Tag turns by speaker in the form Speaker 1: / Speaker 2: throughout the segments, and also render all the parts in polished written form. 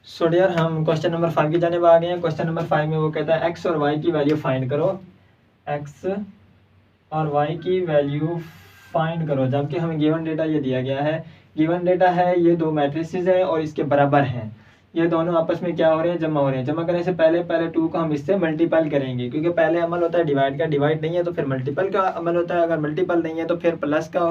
Speaker 1: So dear हम question number 5 की जानिब आ गए हैं। क्वेश्चन नंबर 5 में वो कहता है एक्स और वाई की वैल्यू फाइंड करो। एक्स और वाई की वैल्यू फाइंड करो, जबकि हमें गिवन डेटा ये दिया गया है। गिवन डेटा है ये दो मैट्रिसेस हैं और इसके बराबर हैं। ये दोनों आपस में क्या हो रहे हैं, जमा हो रहे हैं। जमा करने से पहले पहले 2 को हम इससे मल्टीपल करेंगे, क्योंकि पहले अमल होता है डिवाइड का, डिवाइड नहीं है तो फिर मल्टीपल का अमल होता है। अगर मल्टीपल नहीं है तो फिर प्लस का,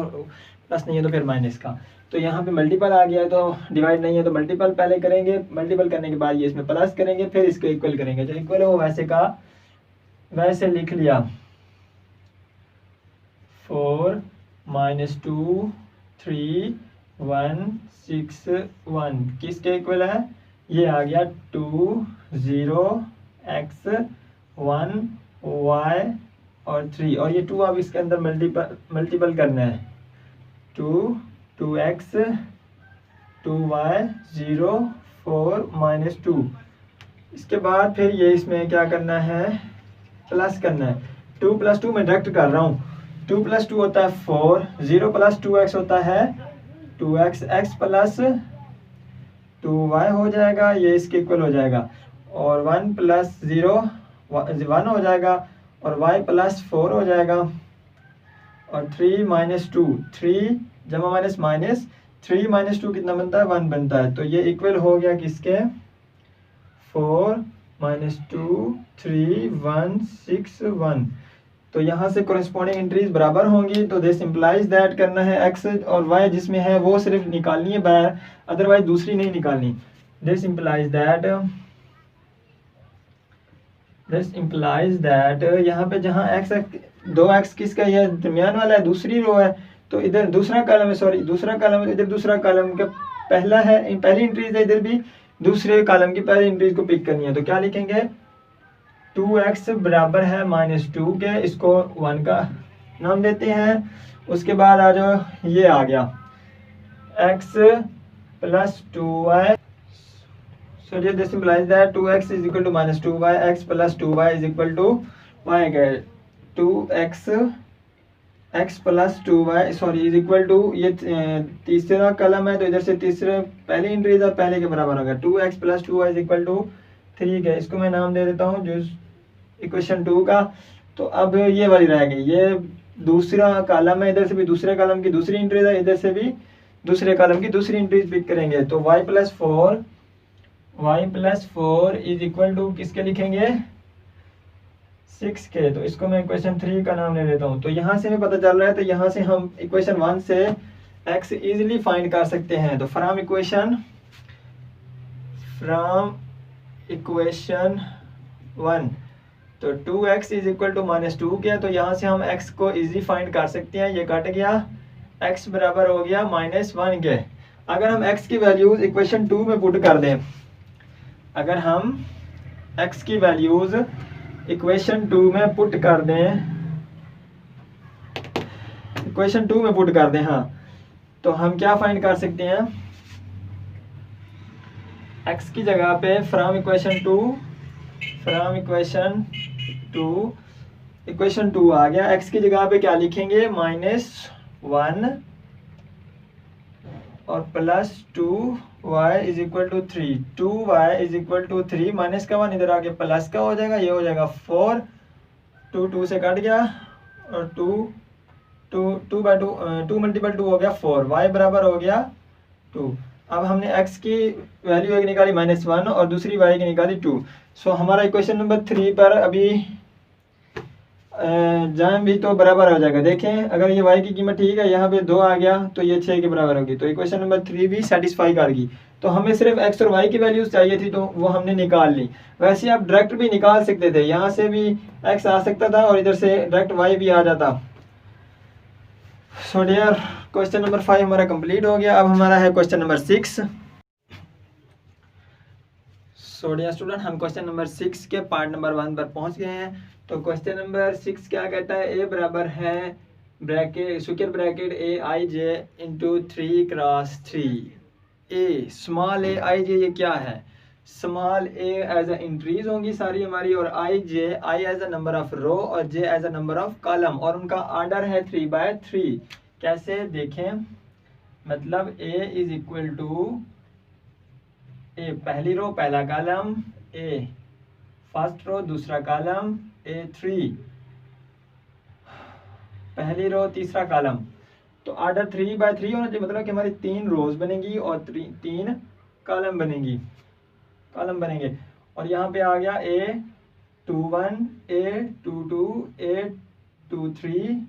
Speaker 1: प्लस नहीं है तो फिर माइनस का। तो यहाँ पे मल्टीपल आ गया है तो डिवाइड नहीं है तो मल्टीपल पहले करेंगे। मल्टीपल करने के बाद ये इसमें प्लस करेंगे, फिर इसको इक्वल करेंगे। जो इक्वल है वो वैसे का वैसे लिख लिया। 4 -2 3 1 6 1 किसके इक्वल है? ये आ गया 2 0 x 1 y और 3, और ये 2 अब इसके अंदर मल्टीपल करना है। 2x 2y 0 4 -2। इसके बाद फिर ये इसमें क्या करना है, प्लस करना है। 2 + 2 मैं डायरेक्ट कर रहा हूँ। 2 + 2 होता है 4, 0 + 2x होता है 2x, x + 2y हो जाएगा, ये इसके इक्वल हो जाएगा। और 1 + 0 1 हो जाएगा, और y + 4 हो जाएगा। और 3 -2 3 जमा माइनस माइनस 3 -2 कितना बनता है? 1 बनता है। तो ये इक्वल हो गया किसके? 4 -2 3 1 6 1। तो यहाँ से कोरेस्पॉन्डिंग एंट्रीज बराबर होंगी। तो दिस इम्प्लाइज दैट करना है एक्स और वाई जिसमें है वो सिर्फ निकालनी है बाहर, अदरवाइज दूसरी नहीं निकालनी। दिस इम्प्लाइज दैट यहाँ पे जहाँ एक्स 2x किसका, यह दरमियान वाला है, दूसरी रो है। तो इधर दूसरा कॉलम है, सॉरी दूसरा कॉलम है, इधर दूसरा कॉलम का पहला है, पहली एंट्रीज है, इधर भी दूसरे कॉलम की पहली एंट्रीज को पिक करनी है। तो क्या लिखेंगे? 2x बराबर है -2 के, इसको 1 का नाम देते हैं। उसके बाद आ जाओ, ये आ गया x + 2y। So this implies that 2x is equal to -2y, x + 2y is equal to y again 2x x + 2y sorry is equal to, ये तीसरा कलम है तो इधर से तीसरे पहली एंट्री है, पहले के बराबर होगा 2x + 2y is equal to 3 के। इसको मैं नाम दे देता हूँ जो इक्वेशन 2 का। तो अब ये वाली रह गई, ये दूसरा कॉलम है, इधर से भी दूसरे कॉलम की दूसरी एंट्रीज है, इधर से भी दूसरे कॉलम की दूसरी एंट्रीज पिक करेंगे। तो y + 4 इज इक्वल टू किसके लिखेंगे? 6 के। तो इसको मैं इक्वेशन 3 का नाम ले लेता हूँ। तो यहाँ से हमें पता चल रहा है, तो यहाँ से हम इक्वेशन 1 से x इजीली फाइंड कर सकते हैं। तो फ्रॉम इक्वेशन 1 तो 2x इज इक्वल टू -2 के, तो यहाँ से हम x को इजीली फाइंड कर सकते हैं। ये कट गया, x बराबर हो गया -1 के। अगर हम x की वैल्यूज इक्वेशन 2 में पुट कर दें, अगर हम x की वैल्यूज इक्वेशन 2 में पुट कर दें, इक्वेशन 2 में पुट कर दें, हाँ, तो हम क्या फाइंड कर सकते हैं? x की जगह पे फ्रॉम इक्वेशन 2 आ गया। x की जगह पे क्या लिखेंगे? -1 और +2y is equal to 3। 2y is equal to 3 minus का 1 इधर आके प्लस का हो जाएगा, ये हो जाएगा 4। 2 से कट गया, और 2 × 2 हो गया 4। y बराबर हो गया 2। अब हमने x की वैल्यू एक निकाली -1 और दूसरी y की निकाली 2। सो हमारा इक्वेशन नंबर 3 पर अभी जहाँ भी तो बराबर हो जाएगा। देखें, अगर ये y की कीमत ठीक है, यहाँ पे 2 आ गया तो ये 6 के बराबर होगी। तो इक्वेशन नंबर 3 भी सेटिस्फाई कर गई। तो हमें सिर्फ x और y की वैल्यूज चाहिए थी, तो वो हमने निकाल ली। वैसे आप डायरेक्ट भी निकाल सकते थे, यहाँ से भी x आ सकता था और इधर से डायरेक्ट y भी आ जाता। सो डियर क्वेश्चन नंबर 5 हमारा कंप्लीट हो गया। अब हमारा है question number 6। So dear student, हम क्वेश्चन नंबर 6 के पार्ट नंबर 1 पर पहुंच गए हैं। तो क्वेश्चन नंबर 6 क्या कहता है? a बराबर है bracket square bracket aij × 3 × 3। a small a i j, ये क्या है? Small a as a entries होंगी सारी हमारी, और i as a number of row और j as a number of column, और उनका ऑर्डर है 3/3। कैसे देखें? मतलब a is equal to A पहली रो पहला कॉलम, ए फर्स्ट रो दूसरा कॉलम, A3 पहली रो तीसरा कॉलम। तो ऑर्डर 3 by 3 होना चाहिए, मतलब कि हमारी 3 रोज बनेगी और 3 कॉलम बनेंगे। और यहाँ पे आ गया A21, A22, A23,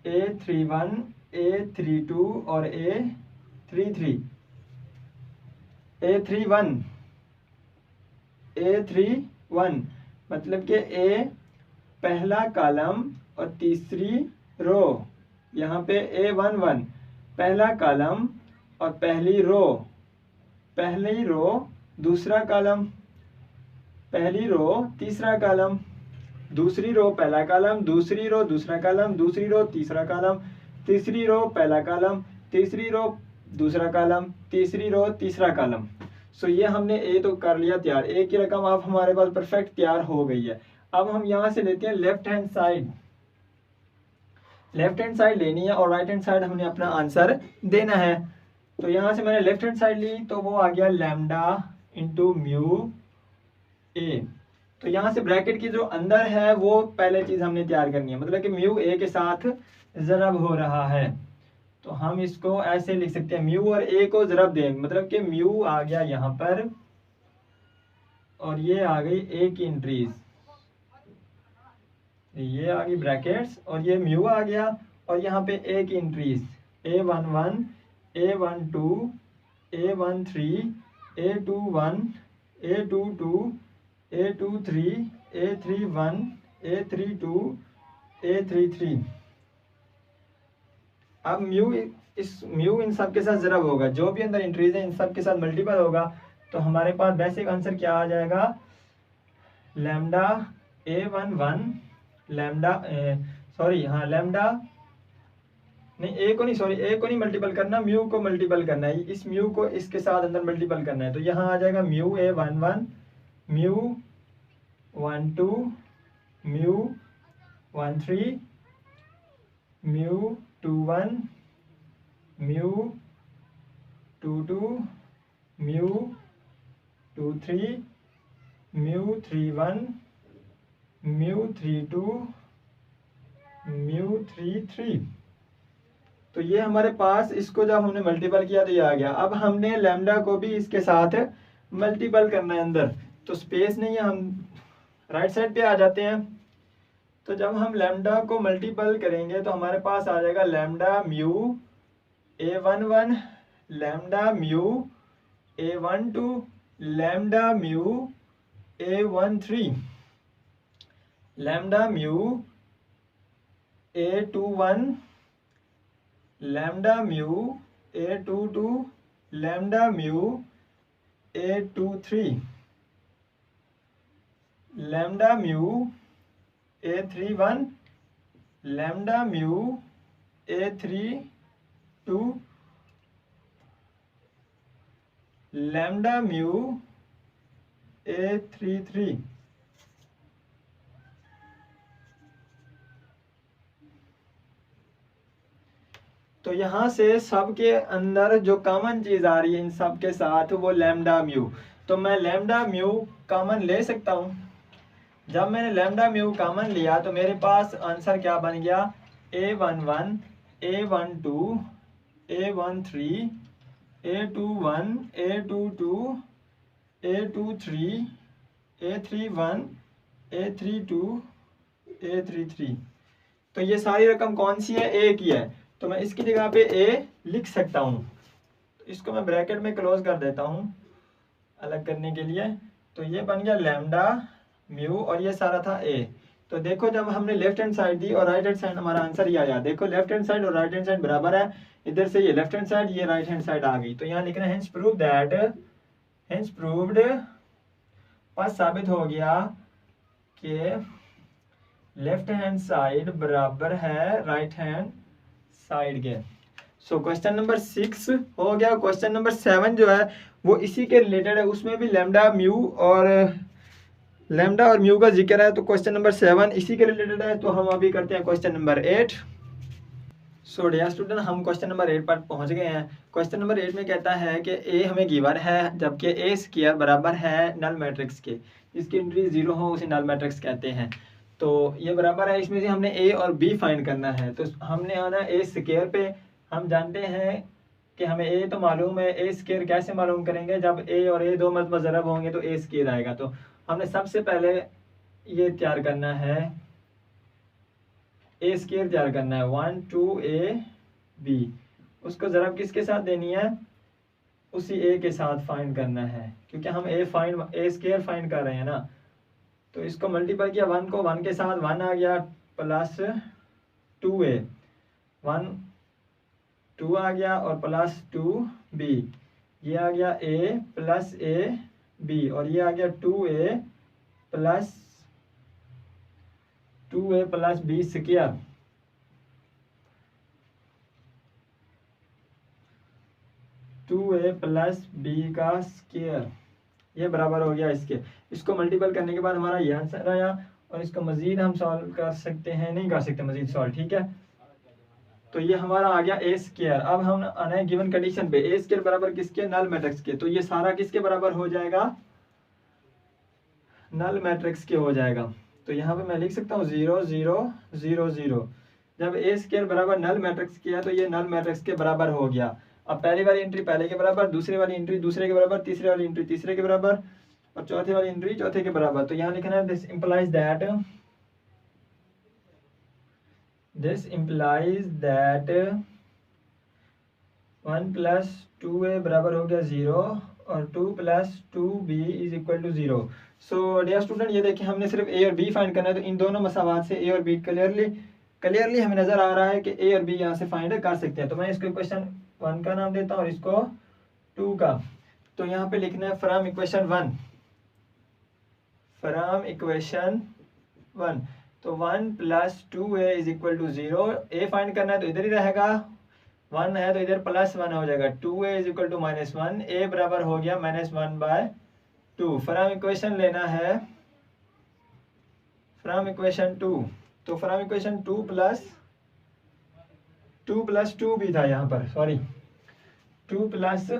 Speaker 1: A31, A32 और A33। A31 मतलब कि A पहला कॉलम और तीसरी रो, यहाँ पे A11 पहला कॉलम और पहली रो दूसरा कॉलम, पहली रो तीसरा कॉलम, दूसरी रो पहला कॉलम, दूसरी रो दूसरा कॉलम, दूसरी रो तीसरा कॉलम, तीसरी रो पहला कॉलम, तीसरी रो दूसरा कॉलम, तीसरी रो तीसरा कॉलम। सो ये हमने ए तो कर लिया तैयार, ए की रकम अब हमारे पास परफेक्ट तैयार हो गई है। अब हम यहाँ से लेते हैं लेफ्ट हैंड साइड लेनी है और राइट हैंड साइड हमने अपना आंसर देना है। तो यहाँ से मैंने लेफ्ट हैंड साइड ली तो वो आ गया लैम्डा इंटू म्यू ए। तो यहाँ से ब्रैकेट की जो अंदर है वो पहले चीज हमने तैयार करनी है, मतलब कि म्यू ए के साथ ज़रब हो रहा है। तो हम इसको ऐसे लिख सकते हैं, म्यू और ए को ज़रब दें, मतलब कि म्यू आ गया यहाँ पर और ये आ गई ए की इंट्रीज, ये आ गई ब्रैकेट्स और ये म्यू आ गया और यहाँ पे ए की entries A11, A12, A13, A21, A22, A23, A31, A32, A33। अब म्यू इन सब के साथ ज़रब होगा, जो भी अंदर इंट्रीज है इन सब के साथ मल्टीपल होगा। तो हमारे पास बेसिक आंसर क्या आ जाएगा, लैम्डा A11 लैम्डा ए को नहीं मल्टीपल करना, म्यू को मल्टीपल करना है, इस म्यू को इसके साथ अंदर मल्टीपल करना है। तो यहाँ आ जाएगा mu A11, mu 12, mu 13, mu 21, mu 22, mu 23, mu 31, mu 32, mu 33। तो ये हमारे पास, इसको जब हमने मल्टीपल किया तो ये आ गया। अब हमने लैम्डा को भी इसके साथ मल्टीपल करना है अंदर, तो स्पेस नहीं है, हम राइट साइड पे आ जाते हैं। तो जब हम लैम्डा को मल्टीपल करेंगे तो हमारे पास आ जाएगा lambda mu A11, lambda mu A12, lambda mu A13, lambda mu A21, lambda mu A22, lambda mu A23, lambda mu A31, lambda mu A32, lambda mu A33। तो यहाँ से सब के अंदर जो कॉमन चीज आ रही है इन सब के साथ वो लैम्डा म्यू, तो मैं लैम्डा म्यू कॉमन ले सकता हूँ। जब मैंने लैम्डा म्यू कॉमन लिया तो मेरे पास आंसर क्या बन गया, A11, A12, A13, A21, A22, A23, A31, A32, A33। तो ये सारी रकम कौन सी है, ए की है, तो मैं इसकी जगह पे ए लिख सकता हूँ। तो इसको मैं ब्रैकेट में क्लोज कर देता हूँ अलग करने के लिए। तो ये बन गया लैम्डा म्यू और ये सारा था ए। तो देखो जब हमने लेफ्ट हैंड साइड दी और राइट हैंड साइड, हमारा आंसर ये आया। देखो लेफ्ट हैंड साइड और राइट हैंड साइड बराबर है, इधर से ये लेफ्ट हैंड साइड ये राइट हैंड साइड आ गई। तो यहाँ लिखना है हेंस प्रूव्ड, पास साबित हो गया कि लेफ्ट हैंड साइड बराबर है राइट हैंड साइड के। सो क्वेश्चन नंबर 6 हो गया। क्वेश्चन नंबर 7 जो है वो इसी के रिलेटेड है, उसमें भी लैम्डा और म्यू का जिक्र है। तो क्वेश्चन नंबर 7 इसी के रिलेटेड है। तो हम अभी करते हैं question number 8। So dear student, हम क्वेश्चन नंबर 8 पर पहुंच गए हैं। क्वेश्चन नंबर 8 में कहता है कि ए हमें गिवन है, जबकि ए स्क्वायर बराबर है नल मैट्रिक्स के, जिसकी एंट्री 0 हो उसे नल मैट्रिक्स कहते हैं। तो ये बराबर है, इसमें से हमने ए और बी फाइंड करना है। तो हमने आना ए स्क्वायर पे। हम जानते हैं कि हमें ए तो मालूम है, ए स्क्वायर कैसे मालूम करेंगे, जब ए और ए दो मरतबा ज़रब होंगे तो ए स्क्वायर आएगा। तो हमने सबसे पहले ये तैयार करना है, ए स्क्वायर तैयार करना है 1 2 ए बी। उसको ज़रब किसके साथ देनी है, उसी ए के साथ फाइंड करना है, क्योंकि हम ए स्क्वायर फाइंड कर रहे हैं ना। तो इसको मल्टीप्लाई किया 1 को 1 के साथ, 1 आ गया प्लस 2a, 1 2 आ गया और प्लस 2b, ये आ गया a प्लस a b, और ये आ गया 2a plus b square. Two A plus B का स्क्वायर, ये बराबर हो गया इसके। इसको मल्टीपल करने के बाद हमारा ये आंसर आया, और इसको मजीद हम सॉल्व कर सकते हैं, नहीं कर सकते मजीद सॉल्व, ठीक है। तो ये हमारा आ गया ए स्क्वायर। अब हम आना है गिवन कंडीशन पे, ए स्क्वायर बराबर किसके, नल मैट्रिक्स के। तो ये सारा किसके बराबर हो जाएगा, नल मैट्रिक्स के हो जाएगा। तो यहाँ पे मैं लिख सकता हूँ 0 0 0 0। जब ए स्क्वायर बराबर नल मैट्रिक्स के है तो ये नल मैट्रिक्स के बराबर हो गया। अब पहली वाली एंट्री पहले के बराबर, दूसरी वाली एंट्री दूसरे के बराबर, तीसरी वाली एंट्री तीसरे के बराबर, और चौथी वाली एंट्री चौथे के बराबर। तो यहाँ लिखना है this implies that 1 plus 2a बराबर हो गया 0 और 2 plus 2b is equal to 0। So dear student, ये देखिए हमने सिर्फ ए और बी फाइंड करना है। तो इन दोनों मसावात से ए और बी क्लियरली हमें नजर आ रहा है कि ए और बी यहाँ से फाइंड कर सकते हैं। तो मैं इसको इक्वेशन 1 का नाम देता हूँ और इसको 2 का। तो यहाँ पे लिखना है फ्रॉम इक्वेशन 1। तो 1 plus 2a is equal to 0। A find करना है तो इधर ही रहेगा, 1 है तो इधर प्लस 1 हो जाएगा, 2a इज इक्वल टू -1, ए बराबर हो गया -1/2। फ्रॉम इक्वेशन लेना है, फ्रॉम इक्वेशन 2। तो फ्रॉम इक्वेशन 2 प्लस 2 भी था यहाँ पर, सॉरी 2 प्लस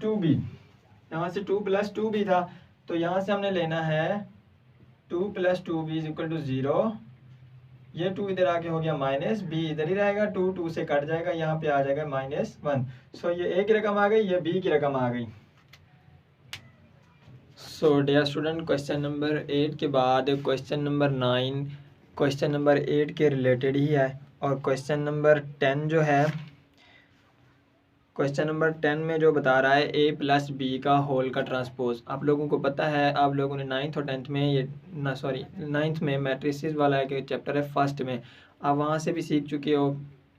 Speaker 1: 2b, यहाँ से 2 प्लस 2 भी था। तो यहाँ से हमने लेना है 2 plus 2b is equal to 0। ये 2 इधर आके हो गया माइनस, b इधर ही रहेगा, 2 2 से कट जाएगा, यहाँ पे आ जाएगा -1। सो ये a की रकम आ गई, ये b की रकम आ गई। So dear student, question number 8 के बाद क्वेश्चन नंबर 9 क्वेश्चन नंबर 8 के रिलेटेड ही है। और क्वेश्चन नंबर 10 जो है, क्वेश्चन नंबर 10 में जो बता रहा है a प्लस बी का होल का ट्रांसपोज। आप लोगों को पता है, आप लोगों ने 9th और 10th में ये 9th में मैट्रिसेस वाला एक चैप्टर है फर्स्ट में, आप वहाँ से भी सीख चुके हो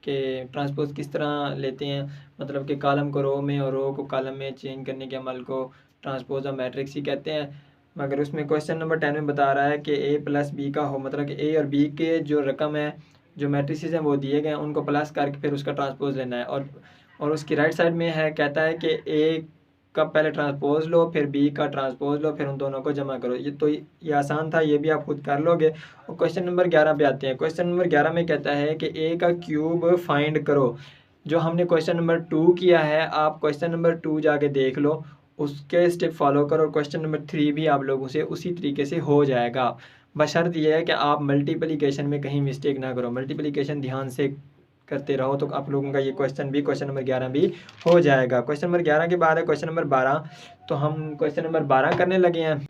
Speaker 1: कि ट्रांसपोज किस तरह लेते हैं, मतलब कि कॉलम को रो में और रो को कॉलम में चेंज करने के अमल को ट्रांसपोज ऑफ मैट्रिक्स ही कहते हैं। मगर उसमें क्वेश्चन नंबर 10 में बता रहा है कि a प्लस बी का हो, मतलब कि a और b के जो रकम है, जो मैट्रिसेस हैं वो दिए गए हैं, उनको प्लस करके फिर उसका ट्रांसपोज लेना है। और उसकी राइट साइड में है, कहता है कि ए का पहले ट्रांसपोज लो, फिर बी का ट्रांसपोज लो, फिर उन दोनों को जमा करो। ये आसान था, ये भी आप खुद कर लोगे। और क्वेश्चन नंबर 11 पे आते हैं। क्वेश्चन नंबर 11 में कहता है कि ए का क्यूब फाइंड करो। जो हमने क्वेश्चन नंबर 2 किया है, आप क्वेश्चन नंबर 2 जाके देख लो, उसके स्टेप फॉलो करो। क्वेश्चन नंबर 3 भी आप लोगों से उसी तरीके से हो जाएगा। बशर्त ये है कि आप मल्टीप्लिकेशन में कहीं मिस्टेक ना करो, मल्टीप्लिकेशन ध्यान से करते रहो, तो आप लोगों का ये क्वेश्चन नंबर 11 भी हो जाएगा। क्वेश्चन नंबर 11 के बाद है क्वेश्चन नंबर 12। तो हम क्वेश्चन नंबर 12 करने लगे हैं।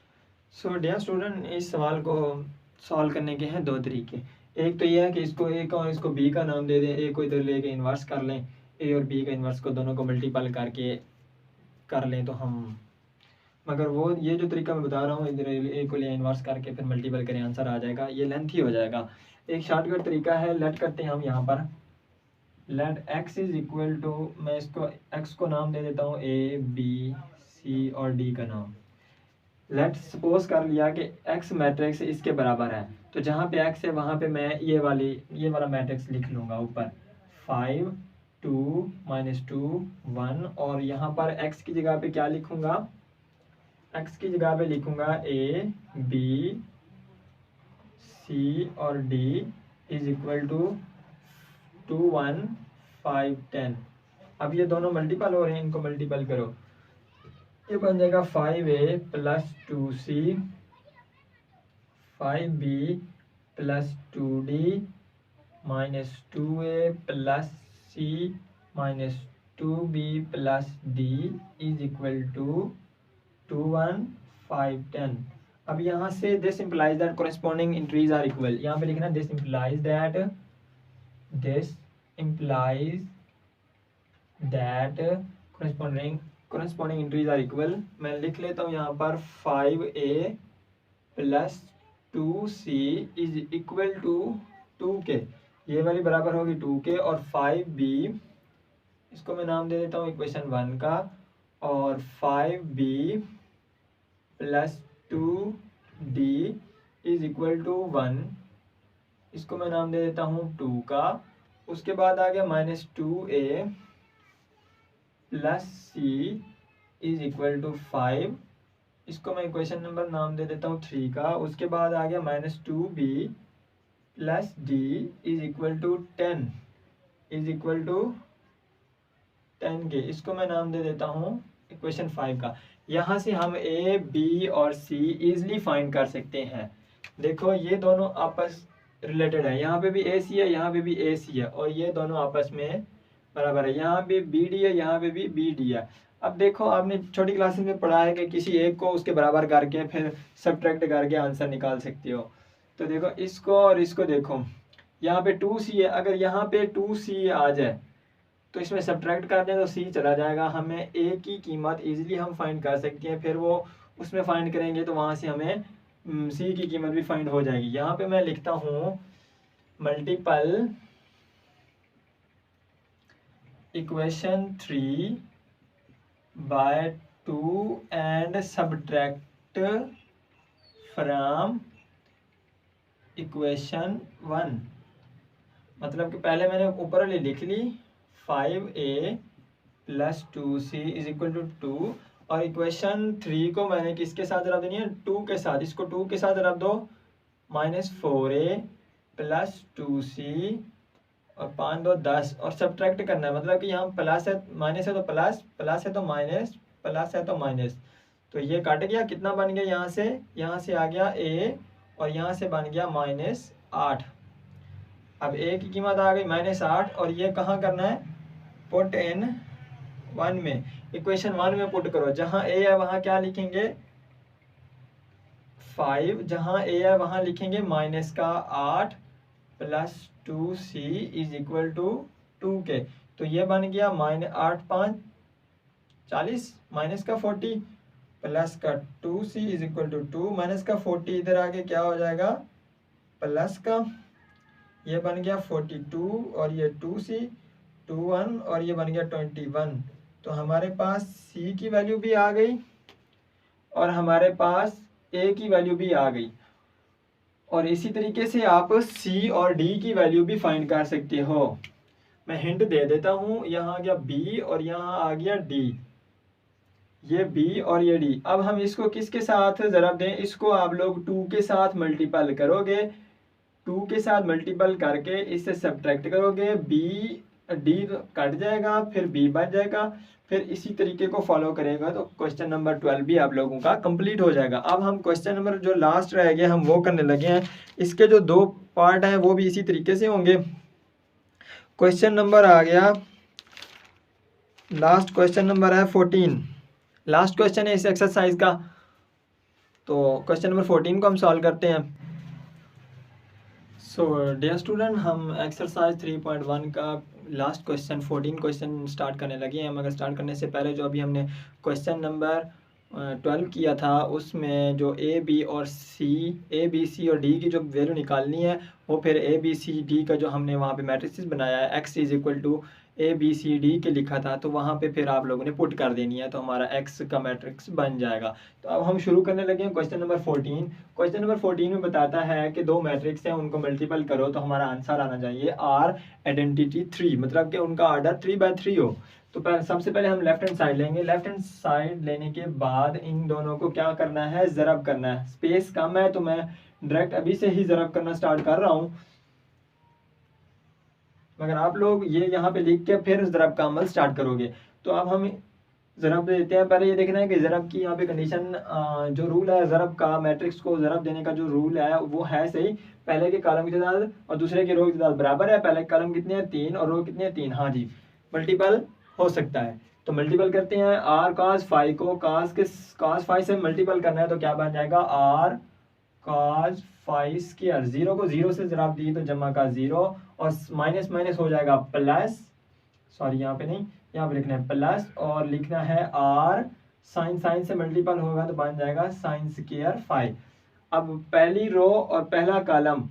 Speaker 1: सो डियर स्टूडेंट, इस सवाल को सॉल्व करने के हैं 2 तरीके। एक तो ये है कि इसको ए का और इसको बी का नाम दे दें, ए को इधर लेके इन्वर्स कर लें, ए और बी का इन्वर्स को दोनों को मल्टीपल करके कर लें तो हम, मगर वो ये जो तरीका मैं बता रहा हूँ, इधर ए को ले इन्वर्स करके फिर मल्टीपल करें, आंसर आ जाएगा, ये लेंथी हो जाएगा। एक शॉर्टकट तरीका है, लेट करते हैं हम यहाँ पर, let x is equal to, मैं इसको x को नाम दे देता हूँ a b c और d का नाम। लेट सपोज कर लिया कि x मैट्रिक्स इसके बराबर है, तो जहाँ पे x है वहाँ पे मैं ये वाला मैट्रिक्स लिख लूँगा ऊपर 5 2 -2 1, और यहाँ पर x की जगह पे क्या लिखूँगा, x की जगह पे लिखूँगा a b c और d इज इक्वल टू 2 1 5 10। अब ये दोनों मल्टीपल हो रहे हैं, इनको मल्टीपल करो, ये बन जाएगा 5a plus 2c 5b plus 2d minus 2a plus c minus 2b plus d is equal to 2 1 5 10। अब यहाँ से this implies that corresponding entries are equal, यहाँ पे लिखना this implies that corresponding entries are equal. मैं लिख लेता हूँ यहाँ पर 5a plus 2c is equal to 2k, ये वाली बराबर होगी 2k, और 5b इसको मैं नाम दे देता हूँ इक्वेशन 1 का, और 5b plus 2d is equal to 1, इसको मैं नाम दे देता हूँ 2 का। उसके बाद आ गया minus 2a plus c is equal to 5, इसको मैं इक्वेशन नंबर नाम दे देता हूँ 3 का। उसके बाद आ गया minus 2b plus d is equal to 10 के, इसको मैं नाम दे देता हूँ इक्वेशन 5 का। यहाँ से हम a b और c इजली फाइंड कर सकते हैं। देखो ये दोनों आपस रिलेटेड है, यहाँ पे भी AC है, यहाँ पे भी AC है, और ये दोनों आपस में बराबर है। यहाँ पे BD है, यहाँ पे भी BD है। अब देखो आपने छोटी क्लासेस में पढ़ा है कि किसी एक को उसके बराबर करके फिर सब्ट्रैक्ट करके आंसर निकाल सकते हो। तो देखो इसको और इसको देखो, यहाँ पे 2C है, अगर यहाँ पे 2C आ जाए तो इसमें सब्ट्रैक्ट कर दें तो C चला जाएगा, हमें A की कीमत इजीली हम फाइंड कर सकते हैं। फिर वो उसमें फाइंड करेंगे तो वहाँ से हमें C की कीमत भी फाइंड हो जाएगी। यहाँ पे मैं लिखता हूँ multiple equation 3 by 2 and subtract from equation 1। मतलब कि पहले मैंने ऊपर वाली लिख ली 5a plus 2c is equal to 2, और इक्वेशन 3 को मैंने किसके साथ रख देनी है, 2 के साथ। इसको 2 के साथ रख दो, माइनस 4a प्लस 2c और 5 2 10, और सब्ट्रैक्ट करना है। मतलब कि यहाँ प्लस है माइनस है तो प्लस, प्लस है तो माइनस, प्लस है तो माइनस, तो ये कट गया, कितना बन गया, यहाँ से आ गया a और यहाँ से बन गया माइनस 8। अब a की कीमत आ गई माइनस 8, और ये कहाँ करना है, पुट इन 1 में, इक्वेशन 1 में पुट करो। जहाँ a है वहाँ क्या लिखेंगे 5, जहाँ a है वहाँ लिखेंगे माइनस का 8 plus 2c is equal to 2k। तो ये बन गया माइनस 8 5 40 माइनस का 40 प्लस का 2c is equal to 2 minus का 40, इधर आके क्या हो जाएगा प्लस का, ये बन गया 42 और ये 2c 21 और ये बन गया 21। तो हमारे पास c की वैल्यू भी आ गई और हमारे पास a की वैल्यू भी आ गई। और इसी तरीके से आप c और d की वैल्यू भी फाइंड कर सकते हो। मैं हिंट दे देता हूँ, यहाँ आ गया b और यहाँ आ गया d, ये b और ये d। अब हम इसको किसके साथ ज़रब दें, इसको आप लोग 2 के साथ मल्टीपल करोगे, 2 के साथ मल्टीपल करके इससे सब्ट्रैक्ट करोगे, d कट जाएगा, फिर b बच जाएगा, फिर इसी तरीके को फॉलो करेगा तो क्वेश्चन नंबर 12 भी आप लोगों का कंप्लीट हो जाएगा। अब हम क्वेश्चन नंबर जो लास्ट रह गया हम वो करने लगे हैं। इसके जो 2 पार्ट हैं वो भी इसी तरीके से होंगे। क्वेश्चन नंबर आ गया, लास्ट क्वेश्चन नंबर है 14, लास्ट क्वेश्चन है इस एक्सरसाइज का। तो क्वेश्चन नंबर 14 को हम सॉल्व करते हैं। सो डियर स्टूडेंट, हम एक्सरसाइज 3.1 का लास्ट क्वेश्चन 14 क्वेश्चन स्टार्ट करने लगे हैं। मगर स्टार्ट करने से पहले जो अभी हमने क्वेश्चन नंबर 12 किया था उसमें जो a b c और d की जो वैल्यू निकालनी है वो फिर a b c d का जो हमने वहाँ पे मैट्रिसेस बनाया है x is equal to a b c d के लिखा था, तो वहाँ पे फिर आप लोगों ने पुट कर देनी है तो हमारा x का मैट्रिक्स बन जाएगा। तो अब हम शुरू करने लगे हैं क्वेश्चन नंबर 14। क्वेश्चन नंबर 14 में बताता है कि 2 मैट्रिक्स हैं, उनको मल्टीपल करो तो हमारा आंसर आना चाहिए r आइडेंटिटी 3, मतलब कि उनका ऑर्डर 3/3 हो। तो सबसे पहले हम लेफ्ट हैंड साइड लेंगे। लेफ्ट हैंड साइड लेने के बाद इन दोनों को क्या करना है, ज़रब करना है। स्पेस कम है तो मैं डायरेक्ट अभी से ही ज़रब करना स्टार्ट कर रहा हूँ। मगर आप लोग ये यहाँ पे लिख के फिर ज़रब का अमल स्टार्ट करोगे। तो अब हम ज़रब देते हैं। पहले ये देखना है कि ज़रब की यहाँ पे कंडीशन, जो रूल है ज़रब का, मैट्रिक्स को ज़रब देने का जो रूल है वो है सही। पहले के कॉलम की तादाद और दूसरे के रो की तादाद बराबर है। पहले कॉलम कितने हैं 3 और रो कितने हैं 3। हाँ जी, मल्टीपल हो सकता है। तो मल्टीपल करते हैं। आर cos फाइव को cos फाइव से मल्टीपल करना है तो क्या बन जाएगा, R cos five square. Zero को जीरो से ज़रब दी तो जमा का जीरो और माइनस माइनस हो जाएगा प्लस, सॉरी यहाँ पे नहीं, यहाँ पे लिखना है प्लस और लिखना है आर साइन से मल्टीपल होगा तो बन जाएगा साइन स्क्वायर फाइव। अब पहली रो और पहला कॉलम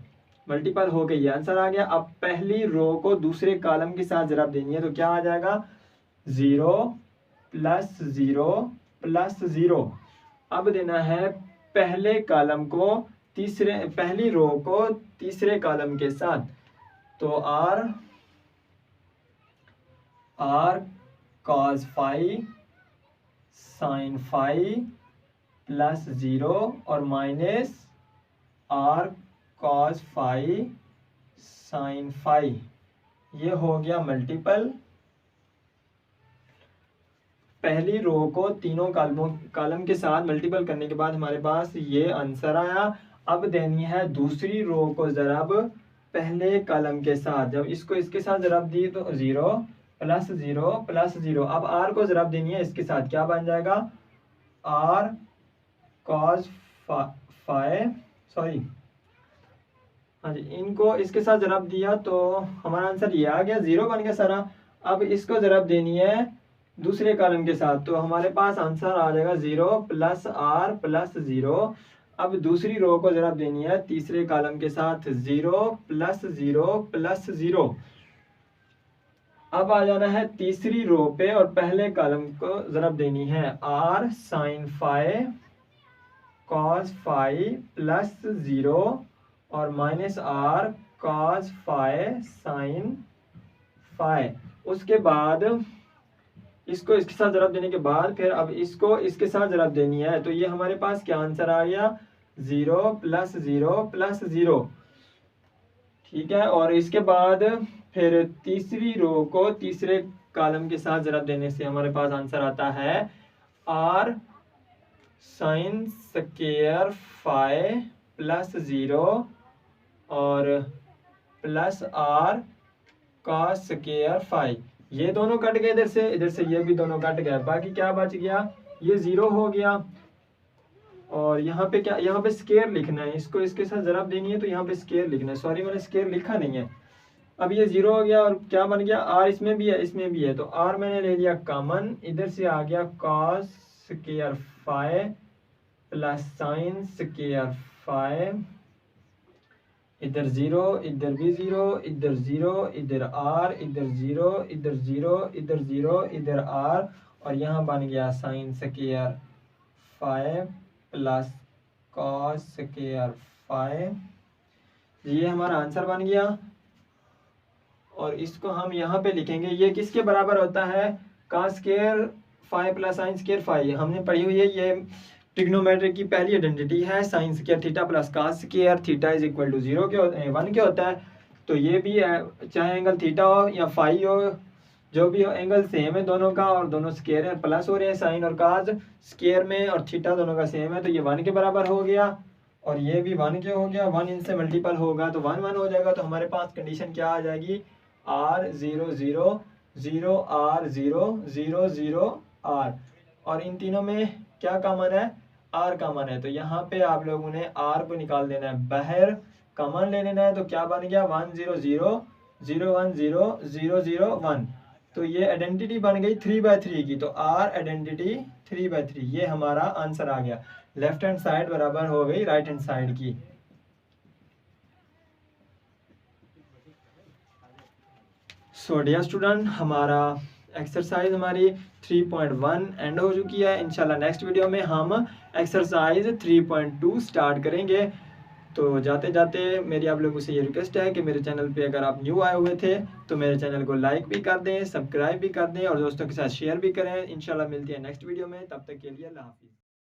Speaker 1: मल्टीपल हो गई, आंसर आ गया। अब पहली रो को दूसरे कॉलम के साथ ज़रब देनी है तो क्या आ जाएगा, 0 प्लस 0 प्लस 0। अब देना है पहले कॉलम को पहली रो को तीसरे कॉलम के साथ, तो R cos five sine five plus 0 और minus R cos five sine five. ये हो गया मल्टीपल। पहली रो को तीनों कॉलम के साथ मल्टीपल करने के बाद हमारे पास ये आंसर आया। अब देनी है दूसरी रो को ज़रब पहले कॉलम के साथ। जब इसको इसके साथ ज़रब दी तो 0 प्लस 0 प्लस 0। अब आर को ज़रब देनी है इसके साथ, क्या बन जाएगा, आर cos फाइव, सॉरी हाँ जी, इनको इसके साथ ज़रब दिया तो हमारा आंसर ये आ गया, 0 बन गया सारा। अब इसको ज़रब देनी है दूसरे कॉलम के साथ तो हमारे पास आंसर आ जाएगा 0 प्लस आर प्लस 0। अब दूसरी रो को ज़रब देनी है तीसरे कॉलम के साथ, 0 प्लस 0 प्लस 0। अब आ जाना है तीसरी रो पे और पहले कॉलम को ज़रब देनी है, R sine five cos five plus 0 और minus R cos five sine five. उसके बाद इसको इसके साथ ज़रब देने के बाद फिर अब इसको इसके साथ ज़रब देनी है तो ये हमारे पास क्या आंसर आ गया, 0 प्लस 0 प्लस 0। ठीक है, और इसके बाद फिर तीसरी रो को तीसरे कॉलम के साथ ज़रब देने से हमारे पास आंसर आता है R sine square five plus 0 और plus R cos square five. ये दोनों कट गए इधर से ये भी दोनों कट गए, बाकी क्या बच गया, ये 0 हो गया। और यहाँ पे क्या, यहाँ पे स्क्वायर लिखना है, इसको इसके साथ ज़रब देनी है तो यहाँ पे स्क्वायर लिखना है, सॉरी मैंने स्क्वायर लिखा नहीं है। अब ये 0 हो गया और क्या बन गया, आर इसमें भी है इसमें भी है तो आर मैंने ले लिया कॉमन, इधर से आ गया cos square five plus sign square five. इधर 0 इधर भी 0 इधर 0 इधर आर इधर 0 इधर 0 इधर 0 इधर आर और यहाँ बन गया sign square five plus cos square five. ये हमारा आंसर बन गया। और इसको हम यहाँ पे लिखेंगे, ये किसके बराबर होता है, cos square five plus sign square five. हमने पढ़ी हुई है, ये ट्रिग्नोमेट्री की पहली आइडेंटिटी है, sine square theta plus cos square theta is equal to 0 के 1 के होता है। तो ये भी है, चाहे एंगल थीटा हो या फाई हो, जो भी हो एंगल सेम है दोनों का और दोनों स्क्वायर है, प्लस हो रहे हैं साइन और cos स्क्वायर में, और थीटा दोनों का सेम है तो ये 1 के बराबर हो गया और ये भी 1 के हो गया। 1 इनसे मल्टीपल होगा तो 1 1 हो जाएगा। तो हमारे पास कंडीशन क्या आ जाएगी, R 0 0 0 R 0 0 0 R। और इन तीनों में क्या कॉमन है, R कॉमन है। तो यहाँ पे आप लोगों ने R को निकाल देना है, बाहर कॉमन ले लेना है। तो क्या बन गया, 1 0 0 0 1 0 0 0 1। तो ये आइडेंटिटी बन गई 3/3 की। तो R आइडेंटिटी 3/3, ये हमारा आंसर आ गया। लेफ्ट हैंड साइड बराबर हो गई राइट हैंड साइड की। सो डियर स्टूडेंट, हमारा एक्सरसाइज हमारी 3.1 एंड हो चुकी है। इंशाल्लाह नेक्स्ट वीडियो में हम एक्सरसाइज 3.2 स्टार्ट करेंगे। तो जाते जाते मेरी आप लोगों से ये रिक्वेस्ट है कि मेरे चैनल पे अगर आप न्यू आए हुए थे तो मेरे चैनल को लाइक भी कर दें, सब्सक्राइब भी कर दें और दोस्तों के साथ शेयर भी करें। इंशाल्लाह मिलती है नेक्स्ट वीडियो में, तब तक के लिए अल्लाह हाफिज़।